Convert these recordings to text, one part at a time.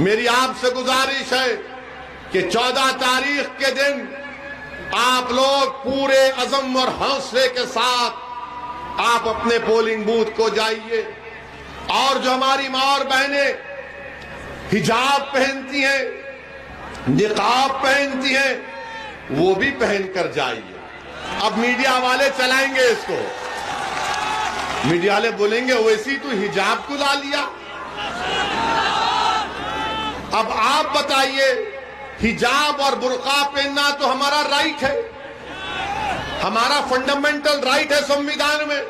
मेरी आपसे गुजारिश है कि 14 तारीख के दिन आप लोग पूरे अज़म और हौसले के साथ आप अपने पोलिंग बूथ को जाइए और जो हमारी माँ और बहनें हिजाब पहनती हैं, निकाब पहनती हैं, वो भी पहनकर जाइए। अब मीडिया वाले चलाएंगे इसको, मीडिया वाले बोलेंगे वैसी तू हिजाब को ला लिया। अब आप बताइए, हिजाब और बुर्का पहनना तो हमारा राइट है, हमारा फंडामेंटल राइट है संविधान में।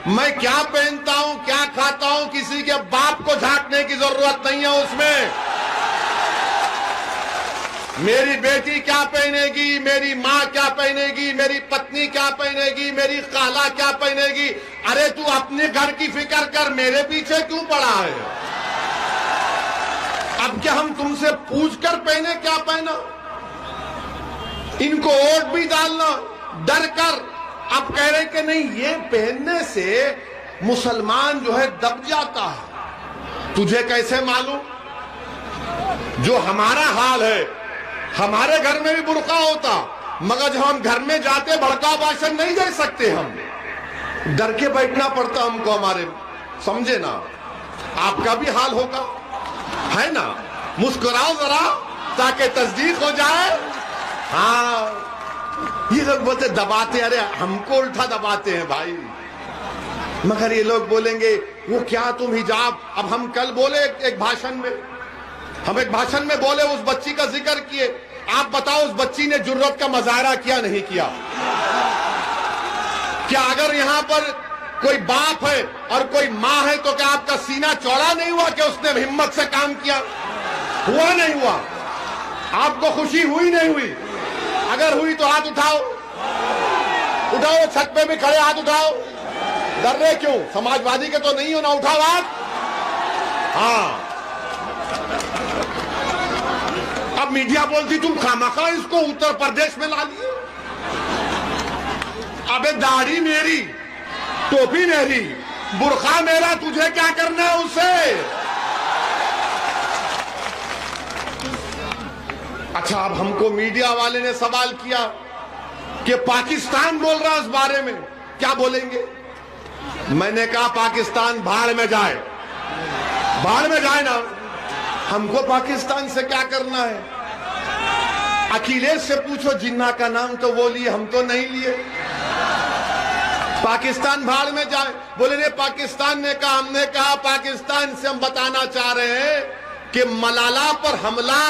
मैं क्या पहनता हूं, क्या खाता हूं, किसी के बाप को झांकने की जरूरत नहीं है उसमें। मेरी बेटी क्या पहनेगी, मेरी माँ क्या पहनेगी, मेरी पत्नी क्या पहनेगी, मेरी खाला क्या पहनेगी। अरे तू अपने घर की फिक्र कर, मेरे पीछे क्यों पड़ा है? अब क्या हम तुमसे पूछकर पहने क्या पहना? इनको वोट भी डालना डर कर। अब कह रहे कि नहीं, ये पहनने से मुसलमान जो है दब जाता है। तुझे कैसे मालूम? जो हमारा हाल है, हमारे घर में भी बुर्का होता, मगर जब हम घर में जाते भड़का भाषण नहीं दे सकते, हम डर के बैठना पड़ता हमको। हमारे समझे ना, आपका भी हाल होगा, है ना? मुस्कुराओ जरा ताकि तस्दीक हो जाए। हाँ, ये लोग बोलते दबाते, अरे हमको उल्टा दबाते हैं भाई। मगर ये लोग बोलेंगे वो क्या तुम हिजाब। अब हम कल बोले एक भाषण में, हम एक भाषण में बोले, उस बच्ची का जिक्र किए। आप बताओ उस बच्ची ने जुर्रत का मुजाहरा किया नहीं किया? क्या अगर यहां पर कोई बाप है और कोई माँ है तो क्या आपका सीना चौड़ा नहीं हुआ कि उसने हिम्मत से काम किया? हुआ नहीं हुआ? आपको खुशी हुई नहीं हुई? अगर हुई तो हाथ उठाओ, उठाओ, छत पे भी खड़े हाथ उठाओ। डर रहे क्यों? समाजवादी के तो नहीं हो ना, उठाओ हाथ। हाँ, अब मीडिया बोलती तुम खामखा इसको उत्तर प्रदेश में ला लिए। अबे दाढ़ी मेरी, टोपी मेरी, बुर्का मेरा, तुझे क्या करना है उससे? अच्छा, अब हमको मीडिया वाले ने सवाल किया कि पाकिस्तान बोल रहा है इस बारे में, क्या बोलेंगे? मैंने कहा पाकिस्तान भाड़ में जाए, भाड़ में जाए ना, हमको पाकिस्तान से क्या करना है? अखिलेश से पूछो, जिन्ना का नाम तो वो लिए, हम तो नहीं लिए। पाकिस्तान भाड़ में जाए, बोले नहीं, पाकिस्तान ने कहा। हमने कहा पाकिस्तान से हम बताना चाह रहे हैं कि मलाला पर हमला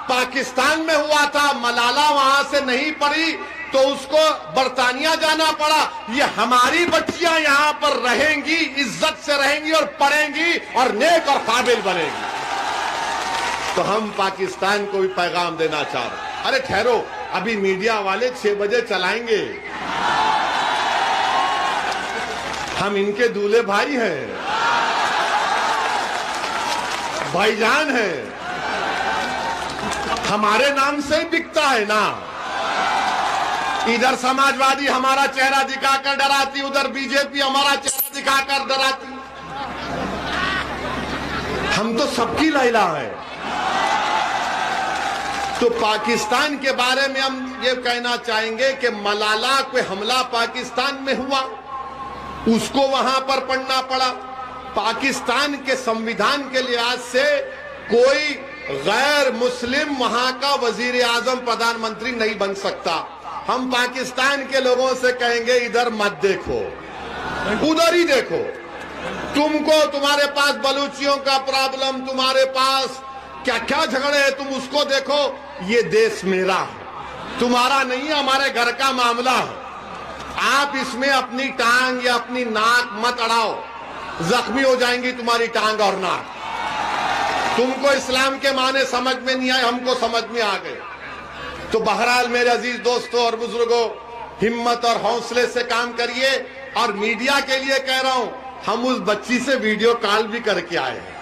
पाकिस्तान में हुआ था, मलाला वहां से नहीं पड़ी तो उसको बरतानिया जाना पड़ा। ये हमारी बच्चियां यहां पर रहेंगी, इज्जत से रहेंगी और पढ़ेंगी और नेक और काबिल बनेगी। तो हम पाकिस्तान को भी पैगाम देना चाह रहे हैं। अरे ठहरो, अभी मीडिया वाले 6 बजे चलाएंगे। हम इनके दूल्हे भाई हैं, भाईजान हैं, हमारे नाम से ही बिकता है ना। इधर समाजवादी हमारा चेहरा दिखाकर डराती, उधर बीजेपी हमारा चेहरा दिखाकर डराती। हम तो सबकी लैला है। तो पाकिस्तान के बारे में हम ये कहना चाहेंगे कि मलाला पे हमला पाकिस्तान में हुआ, उसको वहां पर पढ़ना पड़ा। पाकिस्तान के संविधान के लिहाज से कोई गैर मुस्लिम वहां का वजीर आजम, प्रधानमंत्री नहीं बन सकता। हम पाकिस्तान के लोगों से कहेंगे इधर मत देखो, उधर ही देखो। तुमको, तुम्हारे पास बलूचियों का प्रॉब्लम, तुम्हारे पास क्या क्या झगड़े हैं, तुम उसको देखो। ये देश मेरा है, तुम्हारा नहीं है, हमारे घर का मामला है। आप इसमें अपनी टांग या अपनी नाक मत अड़ाओ, जख्मी हो जाएंगी तुम्हारी टांग और नाक। तुमको इस्लाम के माने समझ में नहीं आए, हमको समझ में आ गए। तो बहरहाल मेरे अजीज दोस्तों और बुजुर्गों, हिम्मत और हौसले से काम करिए। और मीडिया के लिए कह रहा हूं, हम उस बच्ची से वीडियो कॉल भी करके आए हैं।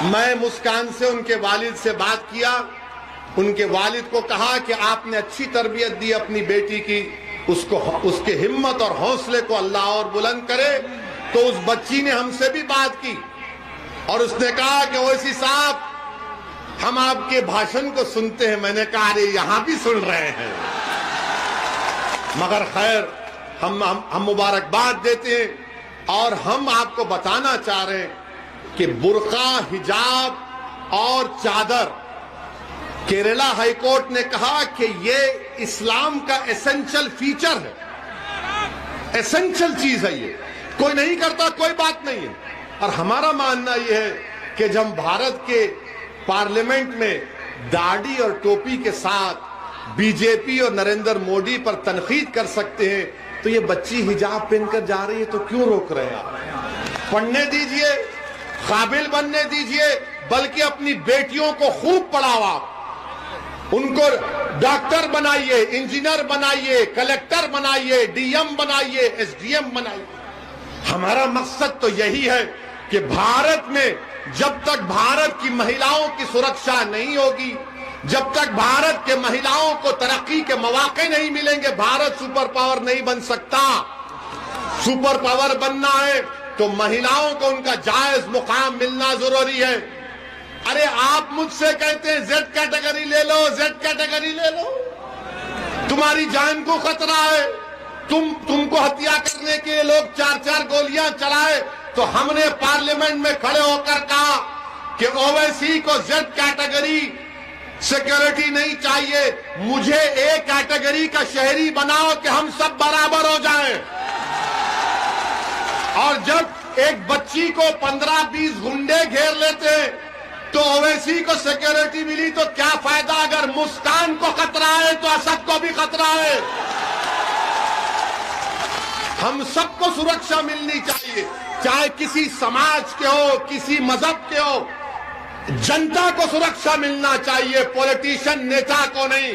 मैं मुस्कान से उनके वालिद से बात किया, उनके वालिद को कहा कि आपने अच्छी तरबियत दी अपनी बेटी की, उसको, उसके हिम्मत और हौसले को अल्लाह और बुलंद करे। तो उस बच्ची ने हमसे भी बात की और उसने कहा कि ओवैसी साहब, हम आपके भाषण को सुनते हैं। मैंने कहा अरे यहां भी सुन रहे हैं, मगर खैर हम मुबारकबाद देते हैं और हम आपको बताना चाह रहे हैं कि बुर्का, हिजाब और चादर, केरला हाईकोर्ट ने कहा कि ये इस्लाम का एसेंशियल फीचर है, एसेंशियल चीज है। ये कोई नहीं करता कोई बात नहीं है। और हमारा मानना यह है कि जब भारत के पार्लियामेंट में दाढ़ी और टोपी के साथ बीजेपी और नरेंद्र मोदी पर तनकीद कर सकते हैं, तो ये बच्ची हिजाब पहनकर जा रही है तो क्यों रोक रहे हैं आप? पढ़ने दीजिए, काबिल बनने दीजिए, बल्कि अपनी बेटियों को खूब पढ़ाओ आप, उनको डॉक्टर बनाइए, इंजीनियर बनाइए, कलेक्टर बनाइए, डीएम बनाइए, एसडीएम बनाइए। हमारा मकसद तो यही है कि भारत में जब तक भारत की महिलाओं की सुरक्षा नहीं होगी, जब तक भारत के महिलाओं को तरक्की के मौके नहीं मिलेंगे, भारत सुपर पावर नहीं बन सकता। सुपर पावर बनना है तो महिलाओं को उनका जायज मुकाम मिलना जरूरी है। अरे आप मुझसे कहते हैं जेड कैटेगरी ले लो, जेड कैटेगरी ले लो, तुम्हारी जान को खतरा है, तुमको हत्या करने के लिए लोग 4-4 गोलियां चलाए, तो हमने पार्लियामेंट में खड़े होकर कहा कि ओवैसी को जेड कैटेगरी सिक्योरिटी नहीं चाहिए, मुझे ए कैटेगरी का शहरी बनाओ कि हम सब बराबर हो जाएं। और जब एक बच्ची को 15-20 गुंडे घेर लेते हैं तो ओवैसी को सिक्योरिटी मिली, तो क्या फायदा? अगर मुस्कान को खतरा है तो असद को भी खतरा है। हम सबको सुरक्षा मिलनी चाहिए, चाहे किसी समाज के हो, किसी मजहब के हो, जनता को सुरक्षा मिलना चाहिए, पॉलिटिशियन नेता को नहीं।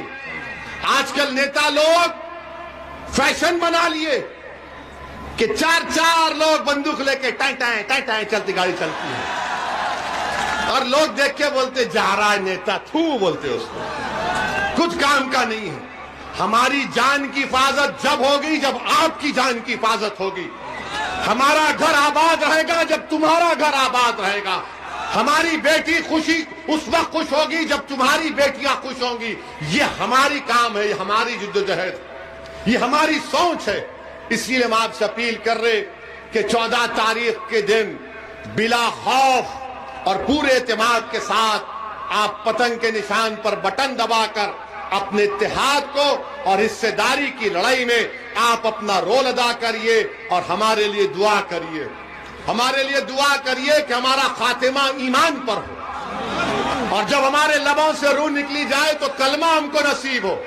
आजकल नेता लोग फैशन बना लिए कि 4-4 लोग बंदूक लेके टाई टाई चलती गाड़ी चलती है, और लोग देख के बोलते जा रहा है नेता, थू बोलते उसको, कुछ काम का नहीं है। हमारी जान की हिफाजत जब होगी जब आपकी जान की हिफाजत होगी। हमारा घर आबाद रहेगा जब तुम्हारा घर आबाद रहेगा। हमारी बेटी खुशी उस वक्त खुश होगी जब तुम्हारी बेटियां खुश होंगी। ये हमारी काम है, ये हमारी जिद्दोजहद, ये हमारी सोच है। इसलिए हम आपसे अपील कर रहे कि 14 तारीख के दिन बिला खौफ और पूरे एतमाद के साथ आप पतंग के निशान पर बटन दबाकर अपने इत्तेहाद को और हिस्सेदारी की लड़ाई में आप अपना रोल अदा करिए और हमारे लिए दुआ करिए। हमारे लिए दुआ करिए कि हमारा खातिमा ईमान पर हो, और जब हमारे लबों से रूह निकली जाए तो कलमा हमको नसीब हो।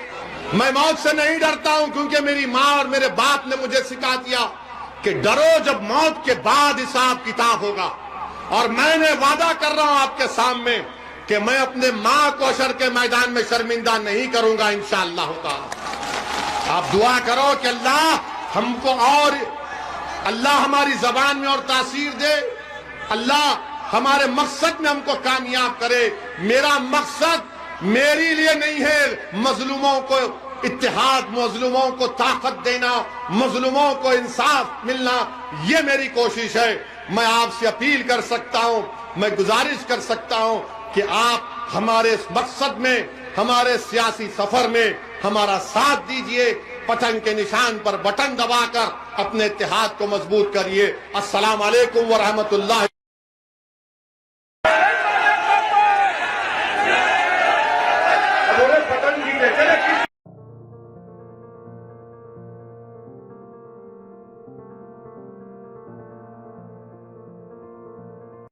मैं मौत से नहीं डरता हूं, क्योंकि मेरी माँ और मेरे बाप ने मुझे सिखा दिया कि डरो जब मौत के बाद हिसाब किताब होगा। और मैंने वादा कर रहा हूं आपके सामने कि मैं अपने माँ को हशर के मैदान में शर्मिंदा नहीं करूंगा इंशाअल्लाह ताला। आप दुआ करो कि अल्लाह हमको और अल्लाह हमारी जबान में और तासीर दे, अल्लाह हमारे मकसद में हमको कामयाब करे। मेरा मकसद मेरे लिए नहीं है मजलूमों को इत्तेहाद, मजलूमों को ताकत देना, मजलूमों को इंसाफ मिलना, ये मेरी कोशिश है। मैं आपसे अपील कर सकता हूं, मैं गुजारिश कर सकता हूं कि आप हमारे इस मकसद में, हमारे सियासी सफर में हमारा साथ दीजिए। पतंग के निशान पर बटन दबाकर अपने इत्तेहाद को मजबूत करिए। अस्सलाम वालेकुम व रहमतुल्लाह। पतंग